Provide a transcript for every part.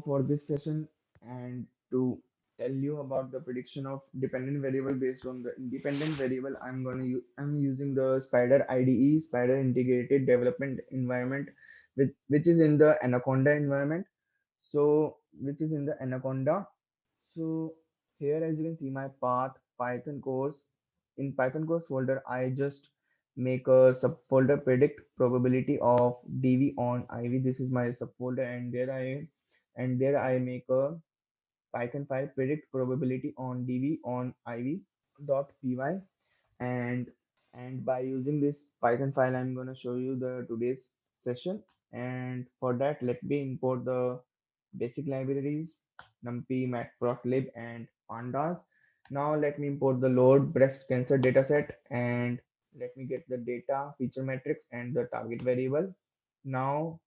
for this session and to tell you about the prediction of dependent variable based on the independent variable, I'm using the Spider IDE, Spider Integrated Development Environment, which is in the Anaconda environment. So which is in the Anaconda. So here, as you can see, my path Python course. In Python course folder, I just make a subfolder predict probability of dv on iv. This is my subfolder, and there I make a Python file predict probability on dv on iv dot py. and and by using this Python file, I'm going to show you the today's session. And for that, let me import the basic libraries numpy, matplotlib, and pandas. Now let me import the load breast cancer dataset, and let me get the data feature matrix and the target variable. Now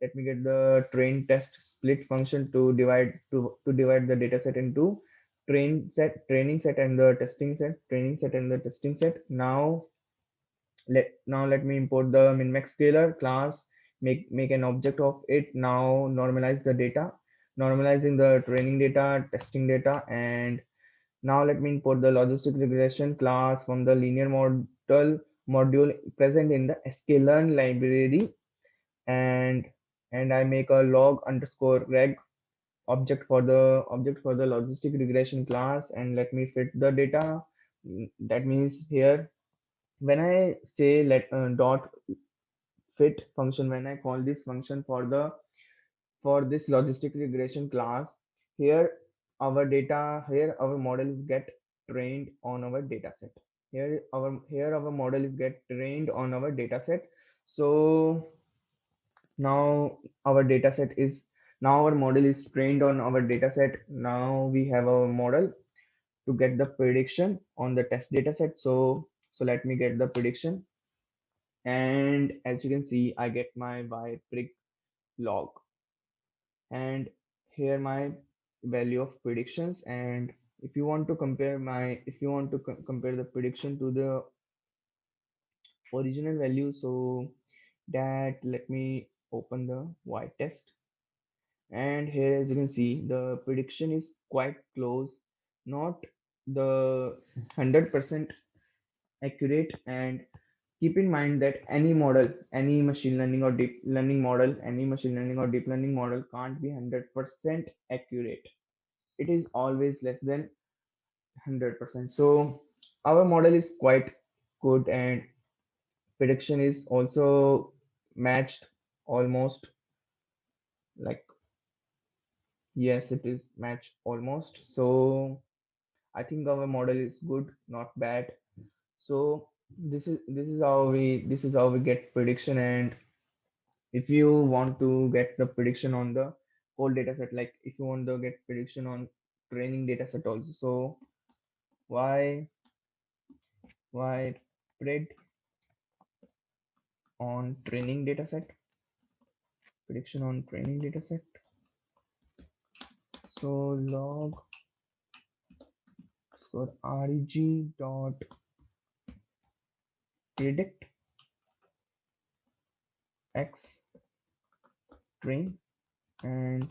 let me get the train test split function to divide the dataset into training set and the testing set, training set and the testing set. Now let me import the minmax scalar class, make an object of it. Now normalize the data, normalizing the training data, testing data. And now let me import the logistic regression class from the linear module present in the sklearn library. And and I make a log underscore reg object for the logistic regression class, and let me fit the data. That means here, when I say let dot fit function, when I call this function for this logistic regression class, here our model is get trained on our data set. Here our model is get trained on our data set. So now our data set is now our model is trained on our data set. Now we have our model to get the prediction on the test data set. So let me get the prediction. And as you can see, I get my yprig log, and here my value of predictions. And if you want to compare the prediction to the original value, so that let me open the y test. And here, as you can see, the prediction is quite close, not the 100% accurate. And keep in mind that any model, any machine learning or deep learning model, any machine learning or deep learning model can't be 100% accurate. It is always less than 100%. So our model is quite good, and prediction is also matched almost, like, yes, it is matched almost. So I think our model is good, not bad. So this is how we get prediction. And if you want to get the prediction on the whole data set, like if you want to get prediction on training data set also, so why pred on training data set, prediction on training data set. So log score reg dot predict x train, and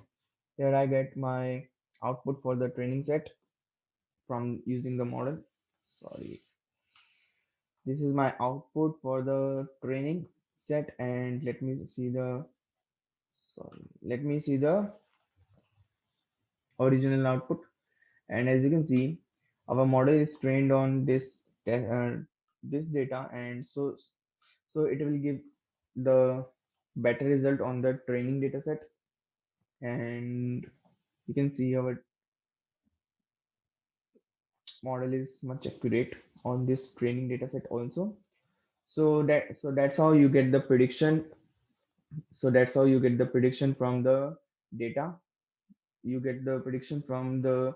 here I get my output for the training set from using the model. Sorry, this is my output for the training set. And let me see the original output. And as you can see, our model is trained on this data, and so it will give the better result on the training data set. And you can see our model is much accurate on this training data set also. So that's how you get the prediction. So that's how you get the prediction from the data. You get the prediction from the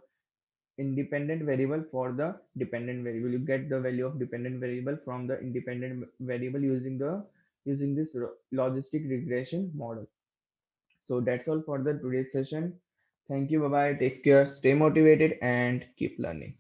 independent variable for the dependent variable. You get the value of dependent variable from the independent variable using this logistic regression model. So that's all for the today's session. Thank you. Bye bye. Take care. Stay motivated and keep learning.